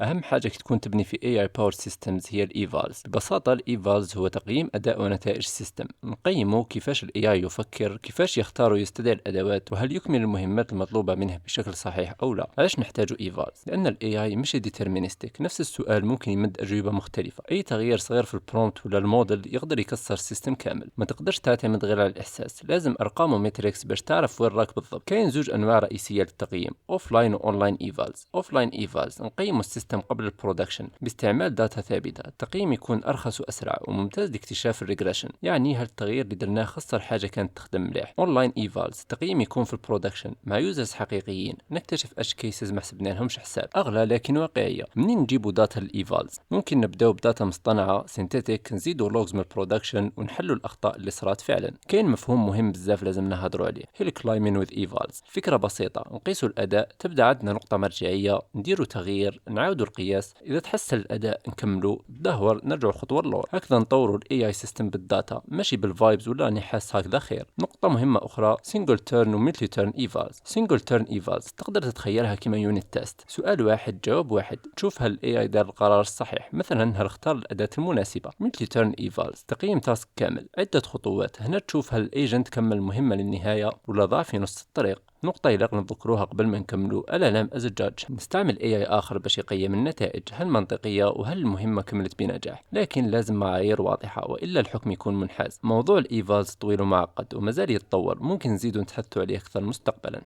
أهم حاجة تكون تبني في AI Power Systems هي ال Evals. ببساطة ال Evals هو تقييم أداء ونتائج السيستم، نقيمه كيفاش ال AI يفكر، كيفاش يختار ويستدعي الأدوات، وهل يكمل المهمات المطلوبة منه بشكل صحيح أو لا. علاش نحتاج Evals؟ لأن ال AI مش deterministic، نفس السؤال ممكن يمد أجوبة مختلفة. أي تغيير صغير في البرومبت ولا الموديل يقدر يكسر السيستم كامل. ما تقدرش تعتمد غير على الإحساس، لازم أرقام وميتريكس باش تعرف وين راك بالضبط. كاين زوج أنواع رئيسية للتقييم، أوفلاين وأونلاين Evals. أوفلاين Evals نقيم السيستم قبل البرودكشن باستعمال داتا ثابتة. التقييم يكون أرخص وأسرع وممتاز لاكتشاف الريجريشن، يعني هالتغيير اللي درناه خسر حاجة كانت تخدم مليح. أونلاين إيفالز التقييم يكون في البرودكشن مع يوزرز حقيقيين، نكتشف اش كيسز ما حسبنا لهمش حساب، أغلى لكن واقعية. منين نجيبوا داتا الإيفالز؟ ممكن نبداو بداتا مصطنعة سينتيتيك، نزيدوا لوجز من البرودكشن ونحلوا الأخطاء اللي صارت فعلا. كاين مفهوم مهم بزاف لازم نهضروا عليه، هي الكلايمين وذ إيفالز. فكرة بسيطة، نقيسوا الأداء، تبدا عندنا نقطة مرجعية، نديروا تغيير، نعاودوا القياس، إذا تحسن الأداء نكملوا، تدهور نرجعوا خطوة لور. هكذا نطوروا ال AI system بالداتا ماشي بالفايبز ولا نحس هكذا خير. نقطة مهمة أخرى، single turn و multi turn evals. single turn evals تقدر تتخيلها كما يونت تيست، سؤال واحد جواب واحد، تشوف هل ال AI دار القرار الصحيح، مثلا هل اختار الأداة المناسبة. multi turn evals تقييم تاسك كامل، عدة خطوات، هنا تشوف هل الايجنت كمل المهمة للنهاية ولا ضاع في نص الطريق. نقطة يلق نذكروها قبل ما نكملوا، ألالام از جادج، نستعمل AI آخر باش يقيم النتائج، هل منطقية وهل المهمة كملت بنجاح، لكن لازم معايير واضحة وإلا الحكم يكون منحاز. موضوع الإيفالز طويل ومعقد ومازال يتطور، ممكن نزيد ونتحدثوا عليه أكثر مستقبلا.